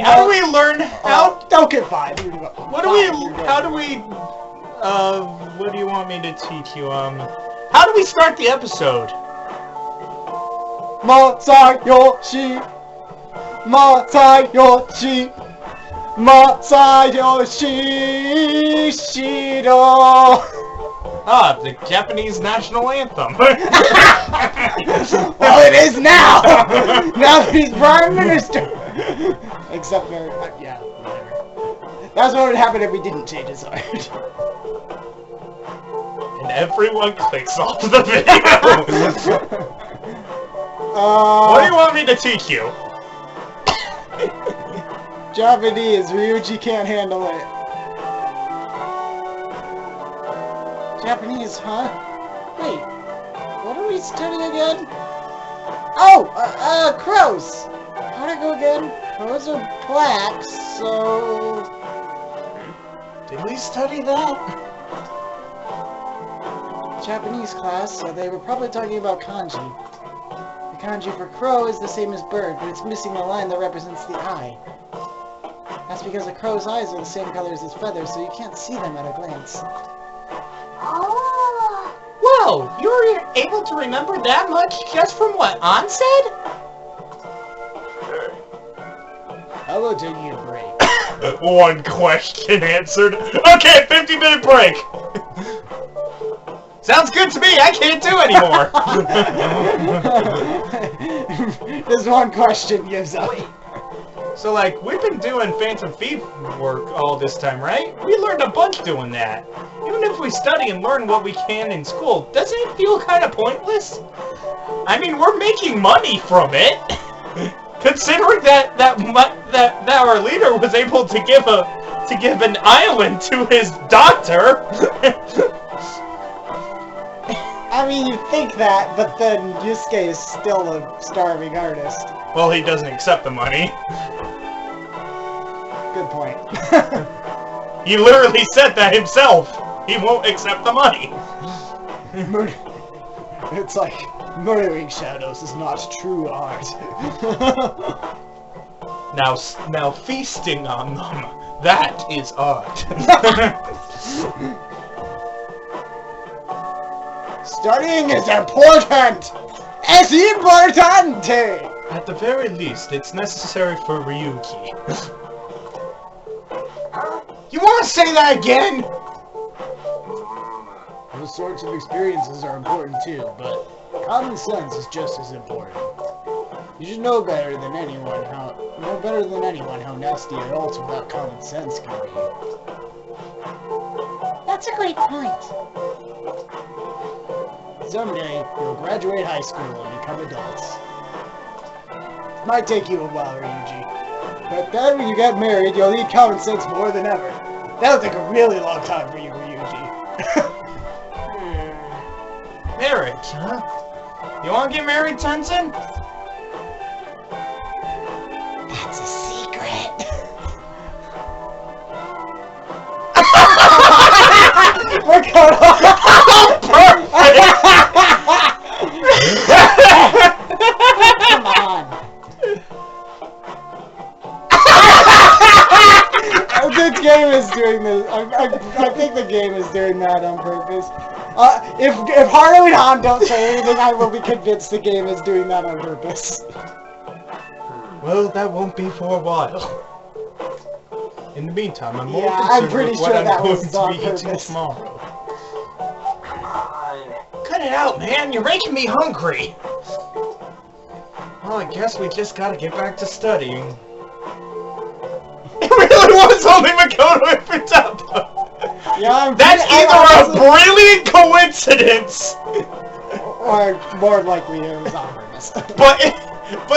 how do we learn how... Okay, fine. What do we... How do we... what do you want me to teach you? How do we start the episode? Masayoshi! Masayoshi! Masayoshi Shido! Ah, the Japanese national anthem. Well, it is now! Now that he's Prime Minister! Except for, yeah, whatever. That's what would happen if we didn't change his art. And everyone clicks off the video. What do you want me to teach you? Japanese, Ryuji can't handle it. Japanese, huh? Wait, what are we studying again? Oh, crows! How'd it go again? Crows are black, so... Did we study that? Japanese class, so they were probably talking about kanji. The kanji for crow is the same as bird, but it's missing the line that represents the eye. That's because a crow's eyes are the same color as its feathers, so you can't see them at a glance. Oh! Whoa, you were able to remember that much just from what An said? How about taking a break? One question answered. Okay, 50-minute break. Sounds good to me. I can't do anymore. This one question gives up. So, like, we've been doing Phantom Thief work all this time, right? We learned a bunch doing that. Even if we study and learn what we can in school, doesn't it feel kind of pointless? I mean, we're making money from it. Considering that our leader was able to give an island to his doctor. I mean, you think that, but then Yusuke is still a starving artist. Well, he doesn't accept the money. Good point. He literally said that himself. He won't accept the money. It's like, murdering shadows is not true art. Now feasting on them, that is art. Studying is important! Es importante! At the very least, it's necessary for Ryuki. You want to say that again? Those sorts of experiences are important too, but common sense is just as important. You should know better than anyone how nasty adults without common sense can be. That's a great point. Someday, you'll graduate high school and become adults. It might take you a while, Ryuji. But then when you get married, you'll need common sense more than ever. That'll take a really long time for you, Ryuji. Marriage, huh? You want to get married, Tenzin? That's a secret. We're going on. Come on. This game is doing this. I think the game is doing that on purpose. If Haru and Han don't say anything, I will be convinced the game is doing that on purpose. Well, that won't be for a while. In the meantime, I'm more I'm concerned pretty with sure what I'm that going was to on be eating purpose. tomorrow. Cut it out, man! You're making me hungry! Well, I guess we just gotta get back to studying. It really was only Makoto and Futaba! Yeah, That's either a brilliant coincidence! Or more likely it was on purpose. But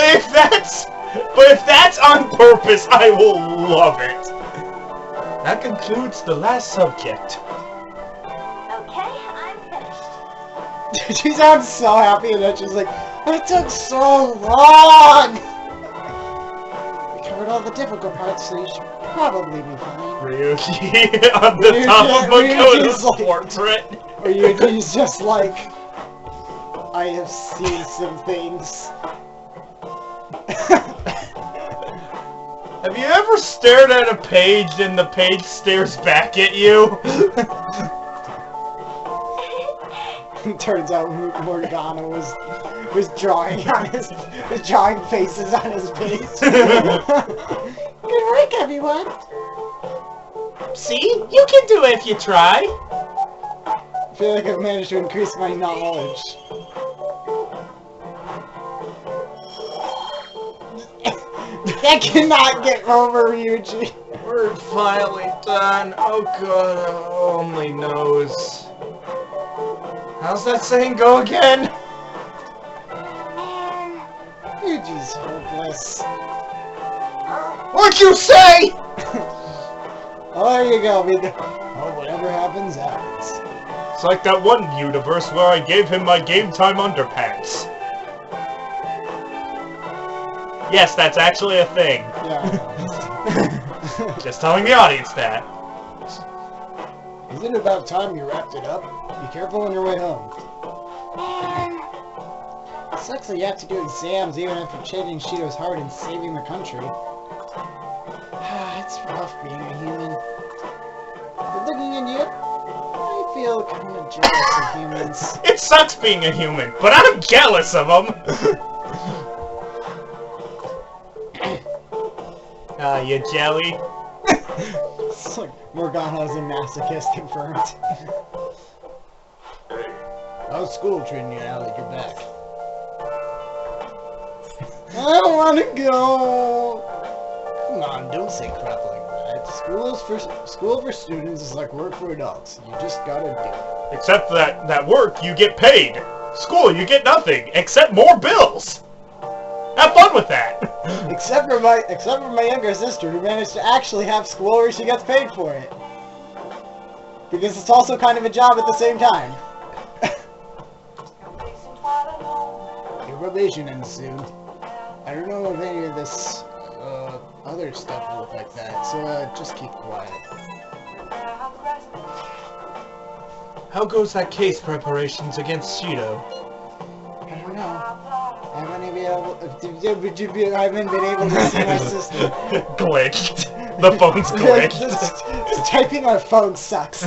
if that's on purpose, I will love it. That concludes the last subject. Okay, I'm finished. She sounds so happy and then she's like, it took so long! We covered all the difficult parts, so you should probably be fine. Ryuki on the top of Makoto's portrait. Ryuki's just like, I have seen some things. Have you ever stared at a page and the page stares back at you? Turns out Morgana was drawing on his drawing faces on his face. Good work, everyone. See? You can do it if you try. I feel like I've managed to increase my knowledge. I cannot get over Ryuji. We're finally done. Oh god, only knows. How's that saying go again? Ryuji's hopeless. What'd you say? Oh, there you go, Mika. Oh, whatever happens, happens. It's like that one universe where I gave him my game time underpants. Yes, that's actually a thing. Yeah. Just telling the audience that. Is it about time you wrapped it up? Be careful on your way home. It sucks that you have to do exams even after changing Shido's heart and saving the country. It's rough being a human. But looking at you, I feel kind of jealous of humans. It sucks being a human, but I'm jealous of them. You jelly? It's like Morgana's a masochist confirmed. How's school treating you now that you're back? I don't want to go! Come on, don't say crap like that. School for students is like work for adults. You just gotta do it. Except that work, you get paid. School, you get nothing, except more bills. Have fun with that. Except for my younger sister, who managed to actually have school where she gets paid for it. Because it's also kind of a job at the same time. Your probation ends soon. I don't know if any of this other stuff will look like that, so just keep quiet. How goes that case preparations against Shido? I don't know. I haven't been able to see my sister. Glitched. The phone's glitched. just typing on a phone sucks.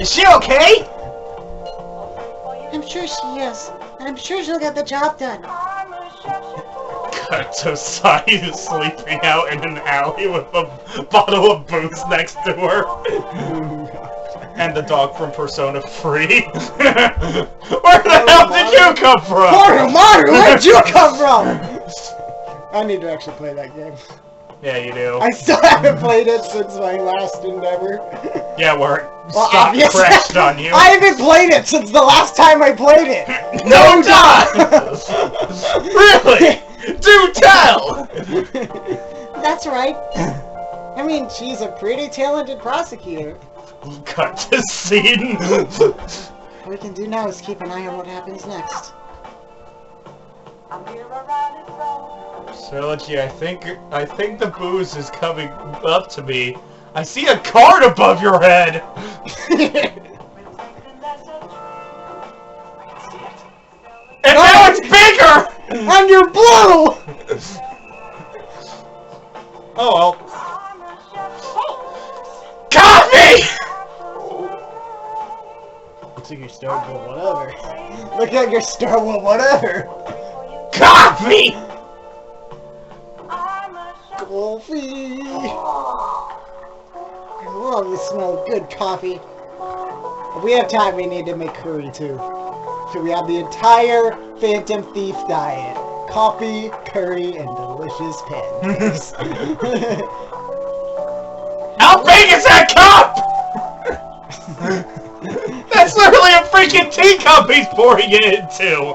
Is she okay? I'm sure she is. And I'm sure she'll get the job done. Cut to Sayu sleeping out in an alley with a bottle of booze next to her. And the dog from Persona5. Where the hell did you come from? Mario, where'd you come from? I need to actually play that game. Yeah, you do. I still haven't played it since my last endeavor. Yeah, where it crashed on you. I haven't played it since the last time I played it. No does! Really? Do tell! That's right. I mean, she's a pretty talented prosecutor. Cut to scene. What we can do now is keep an eye on what happens next. Trilogy, I think the booze is coming up to me. I see a card above your head! And now it's bigger! And you're blue! Oh well. Coffee! Looks like you're starting with whatever. Look like you're starting with whatever. Coffee! Coffee! I love the smell of good coffee. If we have time, we need to make curry too. So we have the entire Phantom Thief diet. Coffee, curry, and delicious pancakes. How big is that cup?! That's literally a freaking teacup he's pouring it into!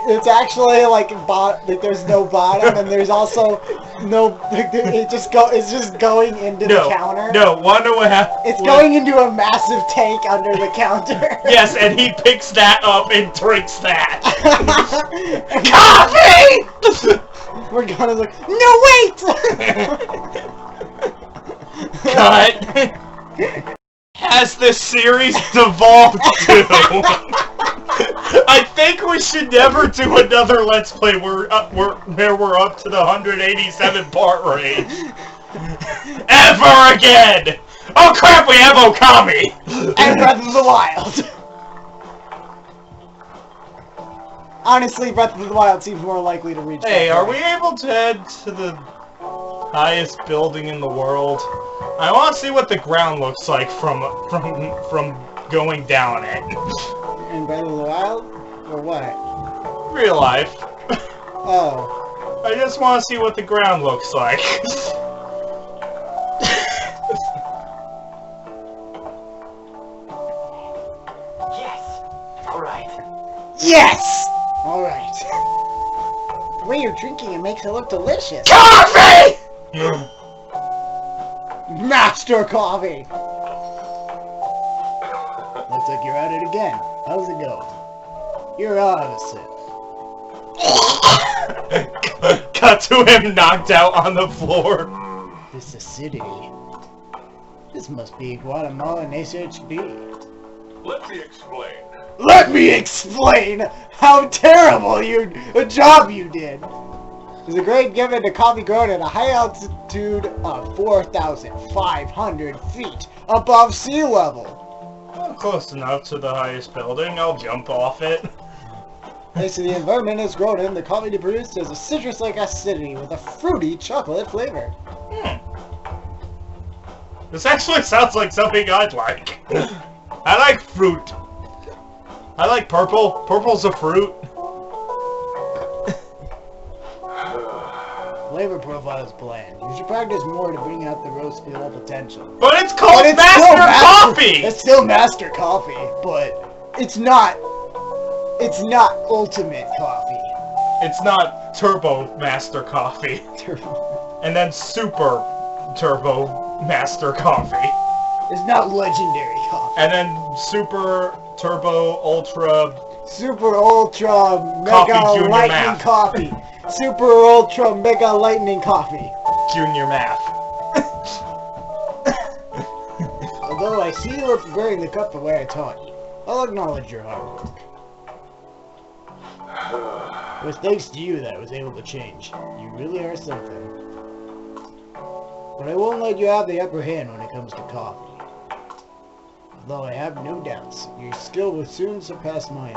It's actually like there's no bottom, and there's also no. It's just going into the counter. No, wonder what happened. It's going into a massive tank under the counter. Yes, and he picks that up and drinks that. Coffee! We're gonna look. No, wait! Cut. Has this series devolved to? I think we should never do another Let's Play where we're up to the 187 part range. Ever again! Oh crap, we have Okami! And Breath of the Wild. Honestly, Breath of the Wild seems more likely to reach. Hey, are we able to head to the highest building in the world? I want to see what the ground looks like from going down it. In Breath of the Wild? Or what? Real life. Oh. I just want to see what the ground looks like. Yes! Alright. Yes! Alright. The way you're drinking it makes it look delicious. Coffee! Master Coffee! Looks like you're at it again. How's it going? You're opposite. Cut to him knocked out on the floor. This acidity. This must be Guatemalan SHB. Let me explain. Let me explain how terrible a job you did. There's a grade given to coffee grown at a high altitude of 4,500 feet above sea level. Well, close enough to the highest building. I'll jump off it. Thanks to the environment it's grown in, the coffee they produced has a citrus-like acidity with a fruity chocolate flavor. This actually sounds like something I'd like. I like fruit. I like purple. Purple's a fruit. Flavor profile is bland. You should practice more to bring out the roast full potential. But it's called Master Coffee! It's still Master Coffee, but it's not ultimate coffee. It's not Turbo Master Coffee. Turbo. And then Super Turbo Master Coffee. It's not legendary coffee. And then Super Turbo Ultra... Super Ultra Mega Coffee Junior Lightning Math. Coffee. Super Ultra Mega Lightning Coffee. Junior Math. Although I see you were wearing the cup the way I taught you, I'll acknowledge your hard work. It was thanks to you that I was able to change. You really are something. But I won't let you have the upper hand when it comes to coffee. Although I have no doubts, your skill will soon surpass mine.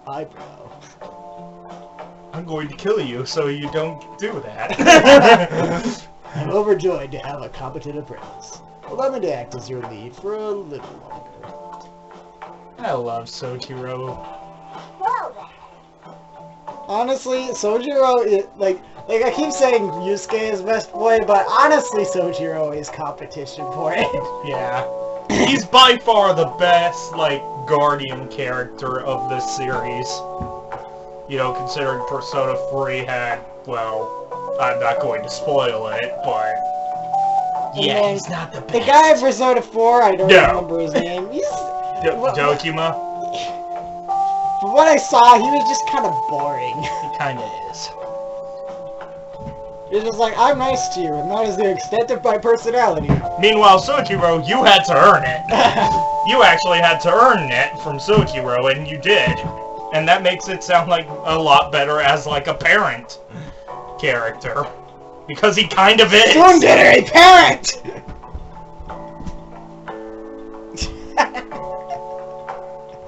Eyebrow. I'm going to kill you so you don't do that. I'm overjoyed to have a competent apprentice. Allow me to act as your lead for a little longer. I love Sojiro. Well then. Honestly, Sojiro is like I keep saying Yusuke is best boy, but honestly Sojiro is competition for it. Yeah. He's by far the best, like, guardian character of this series. You know, considering Persona 3 had, well, I'm not going to spoil it, but... Yeah, he's not the best. The guy in Persona 4, I don't remember his name. He's... Dokima? From what I saw, he was just kind of boring. He kinda is. He's just like, I'm nice to you, and that is the extent of my personality. Meanwhile, Sojiro, you had to earn it. You actually had to earn it from Sojiro, and you did. And that makes it sound like a lot better as, like, a parent character. Because he kind of is. Tsundere parent!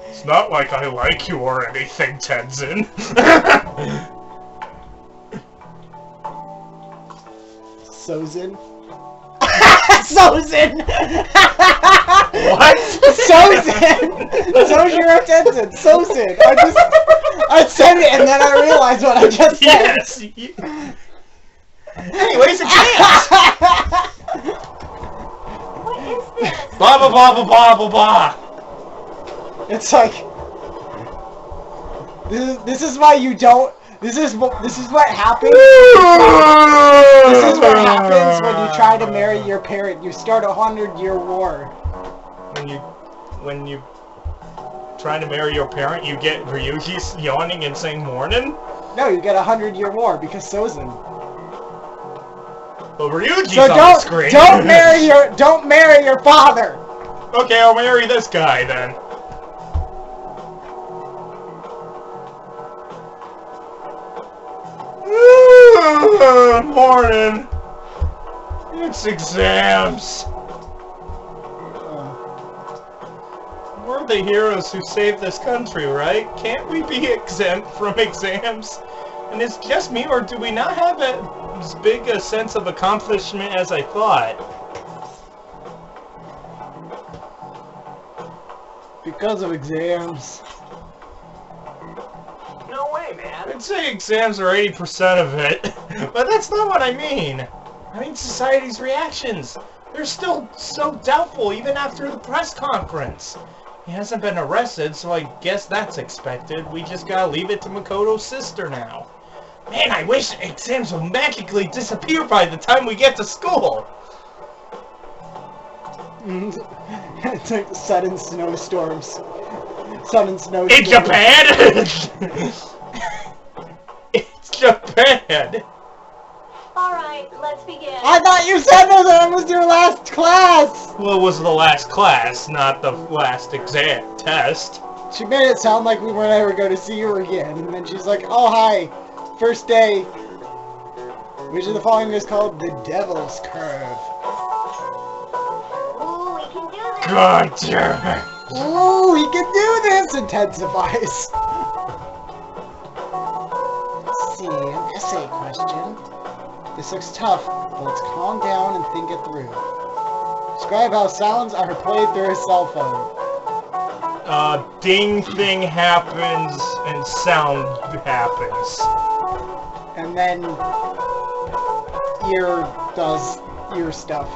It's not like I like you or anything, Tenzin. Sozin? Sozin! What? Sozin! Sojiro Tenzin! Sozin! I said it and then I realized what I just said. Yes! Anyways, a chance! What is this? Blah blah blah blah blah blah blah! It's like... This is why you don't... This is what happens. This is what happens when you try to marry your parent. You start a 100-year war. When you try to marry your parent, you get Ryuji yawning and saying morning? No, you get a 100-year war because Sozin. Well, Ryuji's So on the screen. don't marry your father. Okay, I'll marry this guy then. Morning. It's exams. We're the heroes who saved this country, right? Can't we be exempt from exams? And it's just me, or do we not have as big a sense of accomplishment as I thought? Because of exams. No way, man. I'd say exams are 80% of it, but that's not what I mean. I mean society's reactions. They're still so doubtful even after the press conference. He hasn't been arrested, so I guess that's expected. We just gotta leave it to Makoto's sister now. Man, I wish exams would magically disappear by the time we get to school! It's like sudden snowstorms. Sudden snowstorms. In Japan?! It's Japan! Alright, let's begin. I thought you said that was your last class! Well, it was the last class, not the last exam test. She made it sound like we weren't ever going to see her again, and then she's like, oh hi, first day. Which of the following is called the Devil's Curve? Ooh, we can do this. God damn it! Ooh, he can do this! Intensifies. Let's see, an essay question. This looks tough, but let's calm down and think it through. Describe how sounds are played through a cell phone. Ding thing happens and sound happens. And then ear does ear stuff.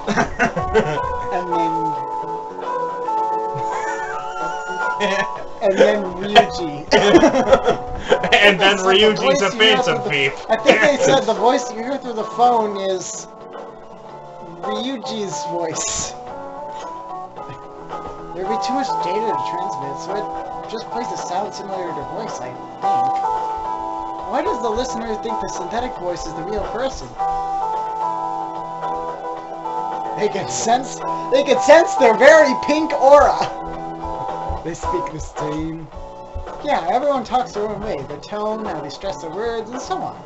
And then Ryuji. And then Ryuji's a voice you hear phantom through thief. I think they said the voice you hear through the phone is Ryuji's voice. There'd be too much data to transmit, so it just plays a sound similar to voice, I think. Why does the listener think the synthetic voice is the real person? They can sense their very pink aura. They speak the same. Yeah, everyone talks their own way. Their tone, how they stress their words, and so on.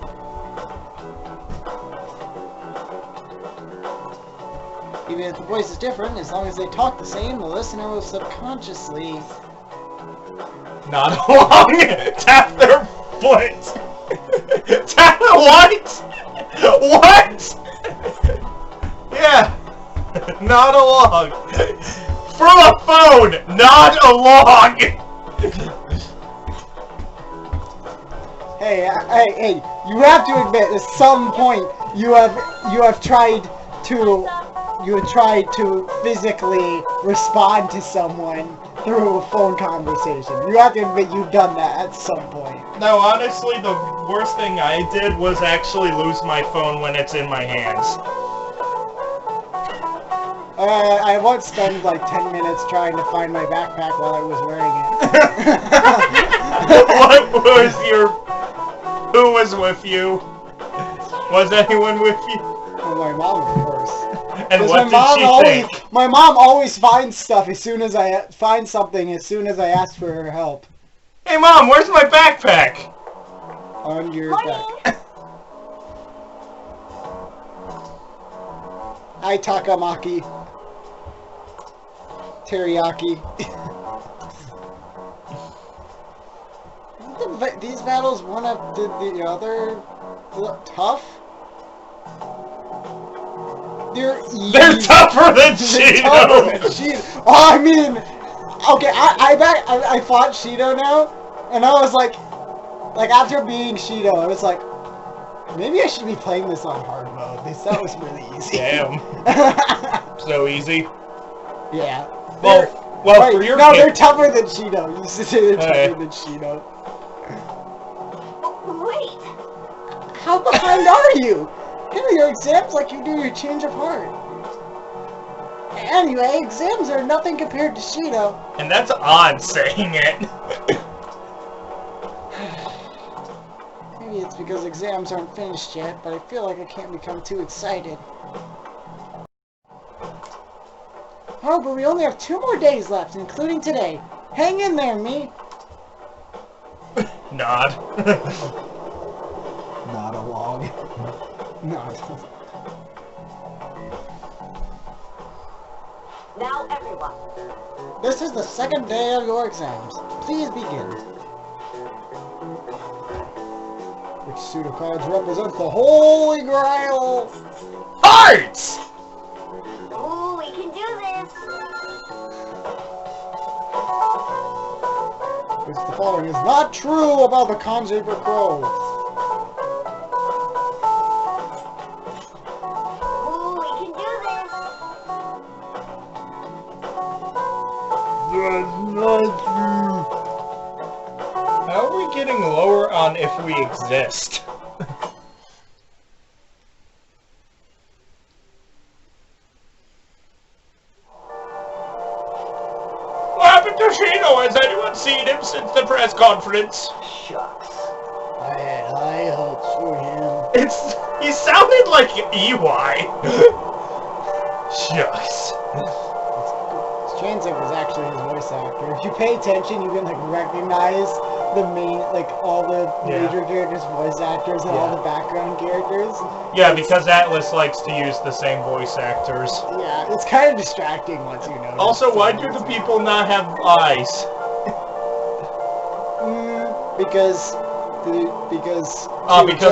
Even if the voice is different, as long as they talk the same, the listener will subconsciously Not along! Tap their foot! Tap what? What? Yeah. Not along. From a phone! Not along! Hey, you have to admit, at some point, you have tried to physically respond to someone through a phone conversation. You have to admit you've done that at some point. No, honestly, the worst thing I did was actually lose my phone when it's in my hands. I once spent like 10 minutes trying to find my backpack while I was wearing it. What was your... Who was with you? Was anyone with you? Well, my mom, of course. And what my did she think? My mom always finds stuff as soon as I find something as soon as I ask for her help. Hey Mom, where's my backpack? On your Morning. back. Hi, Takamaki. Teriyaki. These battles one up did the other look tough? They're tougher than Shido! Oh, I mean, okay, I fought Shido now, and I was like after beating Shido, I was like, maybe I should be playing this on hard mode. That was really easy. Damn. So easy. Yeah. Well, Right, for your no, kid- they're tougher than Shido. You used to say they're Hey. tougher than Shido. Wait. How behind are you? Give me your exams like you do your change of heart. Anyway, exams are nothing compared to Shido. And that's odd saying it. Maybe it's because exams aren't finished yet, but I feel like I can't become too excited. Oh, but we only have 2 more days left, including today. Hang in there, me. Nod. Not along. Not. Now everyone. This is the 2nd day of your exams. Please begin. Which suit of cards represents the Holy Grail? Hearts! Ooh, we can do this. Which the following is not true about the kanji for crow. Ooh, we can do this. That's not true. How are we getting lower on if we exist? What happened to Shino? Has anyone seen him since the press conference? Shucks. I hope for him. He sounded like EY. Shucks. Transit was actually his voice actor. If you pay attention, you can like recognize the main, like all the major characters' voice actors and all the background characters. Yeah, because Atlas likes to use the same voice actors. Yeah, it's kind of distracting once you know. Also, why do the people not have eyes? Because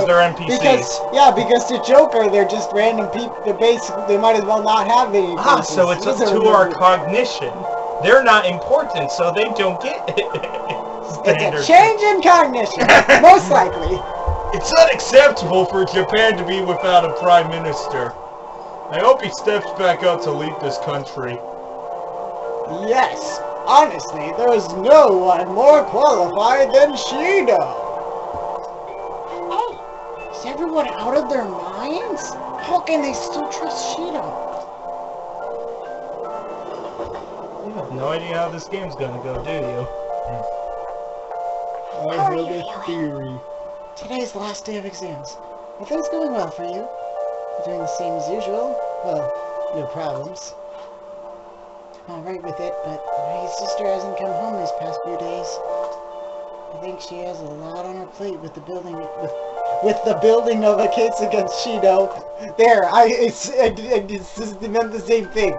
they're NPCs. Because to Joker, they're just random people. They might as well not have any. So it's up to our cognition. They're not important, so they don't get standard. It's a change in cognition, most likely. It's unacceptable for Japan to be without a prime minister. I hope he steps back out to lead this country. Yes, honestly, there is no one more qualified than Shido. Is everyone out of their minds? How can they still trust Shido? You have no idea how this game's gonna go, do you? I have a theory. Today's the last day of exams. Are things going well for you? You're doing the same as usual? Well, no problems. I'm alright with it, but my sister hasn't come home these past few days. I think she has a lot on her plate with the building of a case against Shido. There, it's meant the same thing.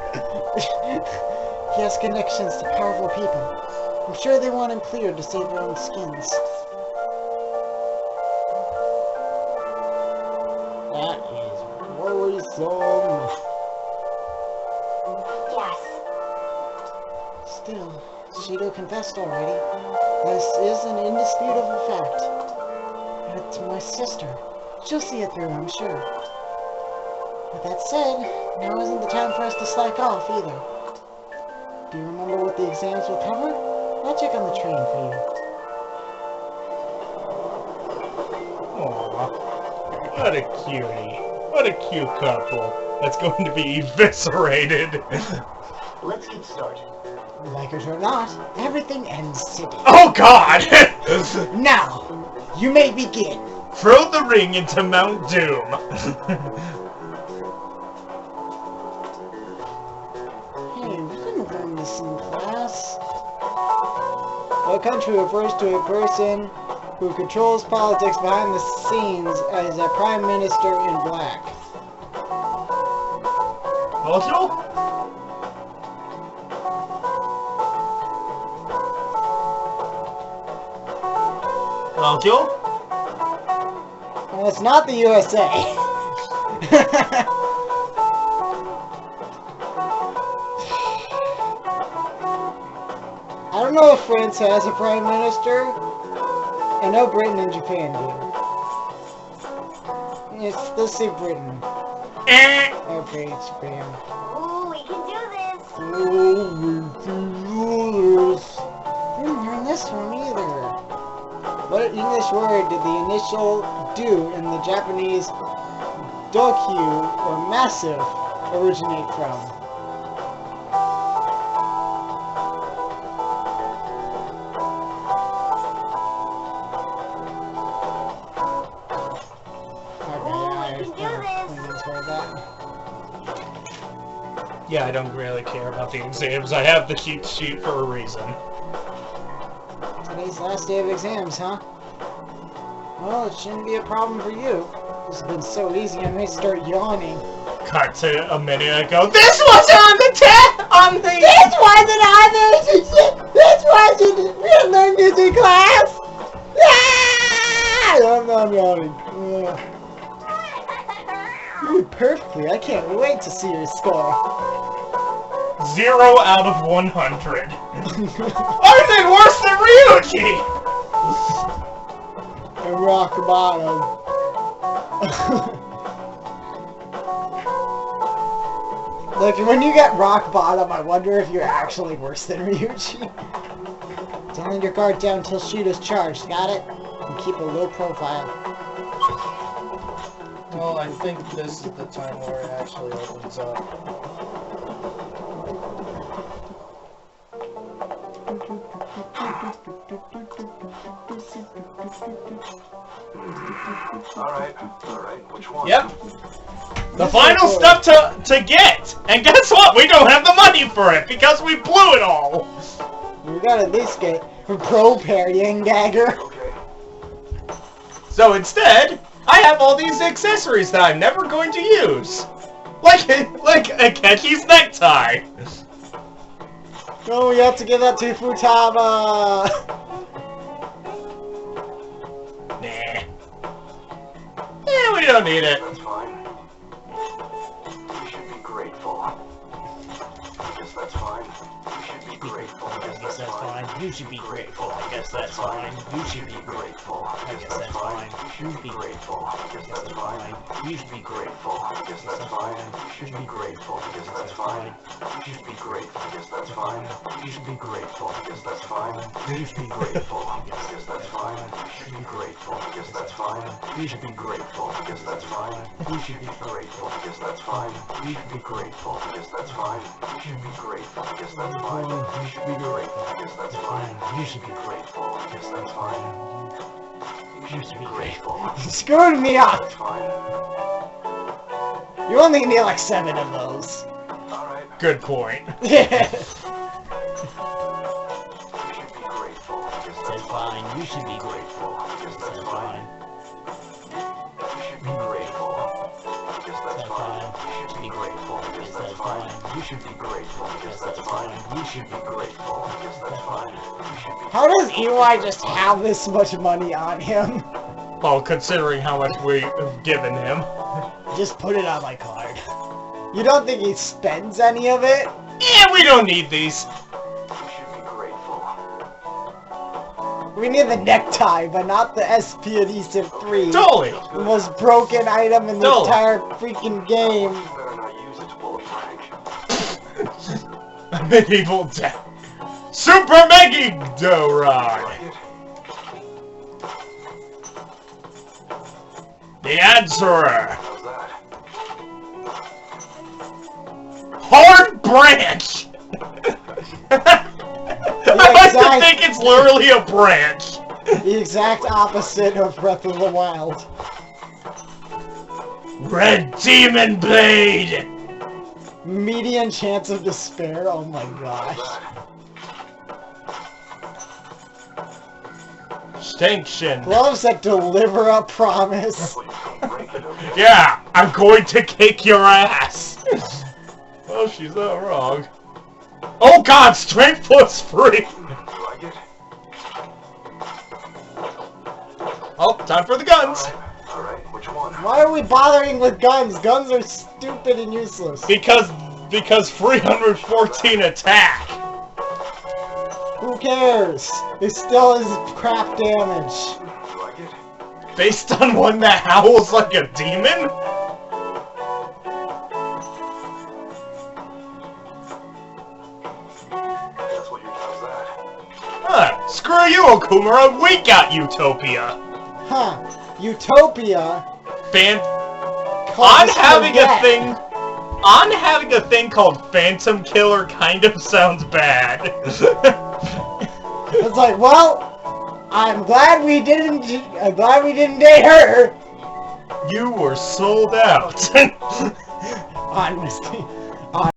He has connections to powerful people. I'm sure they want him cleared to save their own skins. That is worrisome. Yes. Still, Shido confessed already. This is an indisputable fact. And it's my sister. She'll see it through, I'm sure. With that said, now isn't the time for us to slack off either. Do you remember what the exams will cover? I'll check on the train for you. Aww. What a cutie. What a cute couple. That's going to be eviscerated. Let's get started. Like it or not, everything ends today. Oh god! Now, you may begin. Throw the ring into Mount Doom. Hey, we didn't learn this in class. A country refers to a person who controls politics behind the scenes as a prime minister in black. Also? Tokyo? Well, it's not the USA. I don't know if France has a prime minister. I know Britain and Japan do. Let's say Britain. Okay, it's Japan. Ooh, we can do this. Didn't learn this one either. What English word did the initial do in the Japanese dokyu, or massive, originate from? Yeah, I don't really care about the exams. I have the cheat sheet for a reason. Today's last day of exams, huh? Well, it shouldn't be a problem for you. This has been so easy, I may start yawning. Cut to a minute ago. This was on the This wasn't on the... This wasn't... We didn't learn this in class! Ah! I'm yawning. You did perfectly. I can't wait to see your score. 0 out of 100. I did worse than Ryuji! And rock bottom. Look, when you get rock bottom, I wonder if you're actually worse than Ryuji. So hold your guard down until shoot is charged, got it? And keep a low profile. Well, I think this is the time where it actually opens up. Alright, which one? Yep. The final stuff to get! And guess what? We don't have the money for it because we blew it all! We gotta at least get a pro parrying dagger. Okay. So instead, I have all these accessories that I'm never going to use. Like Akechi's necktie. No, we have to give that to Futaba. Nah. Yeah, we don't need it. That's fine. You should be grateful. I guess that's fine. You should be grateful. I guess that's fine. You should be grateful. I guess that's fine. You should be grateful. I guess that's fine. You should be grateful. I guess that's fine. You should be Grateful. I guess that's fine. You should be grateful. I guess that's fine. You should be grateful. I guess that's fine. You should be grateful. I guess that's fine. You should be grateful. I guess that's fine. You should be grateful. I guess that's fine. You should be grateful. I guess that's fine. You should be grateful. I guess that's fine. You should be grateful. I guess that's fine. You should be grateful. I guess that's fine. You should be grateful. I guess that's fine. You should be grateful. I guess that's fine. You should be grateful. You screwed me up. That's fine. You only need like 7 of those. Alright. Good point. Yeah. You should be grateful. I guess that's Fine. You should be grateful. I guess that's fine. You should be grateful. I guess that's fine. You should be grateful. I guess that's fine. You should be grateful. I guess that's fine. You should be grateful. I guess that's fine. You should be. How does EY just have this much money on him? Well, considering how much we've given him. Just put it on my card. You don't think he spends any of it? Yeah, we don't need these. You should be grateful. We need the necktie, but not the SP Adhesive 3. Totally. The most broken item in the Totally. entire freaking game. You better not use it to pull a prank. Medieval death. Super Megiddo Rod. Like it? The Answerer. How's that? Hard branch. I like to think it's literally a branch. The exact opposite of Breath of the Wild. Red Demon Blade. Median chance of despair, oh my gosh. Extinction. Gloves that deliver a promise. Well, you don't break it, okay? Yeah, I'm going to kick your ass. Well, she's not wrong. Oh god, strength plus free. You like it? Oh, time for the guns. Alright, which one? Why are we bothering with guns? Guns are stupid and useless. Because 314 attack. Who cares? It still is crap damage. You like it? Based on one that howls like a demon? That's what how's that? Huh, screw you, Okumura, we got Utopia. Huh. Utopia? Fan- Causes having death. having a thing called Phantom Killer kind of sounds bad. It's like, well, I'm glad we didn't date her. You were sold out. Honestly.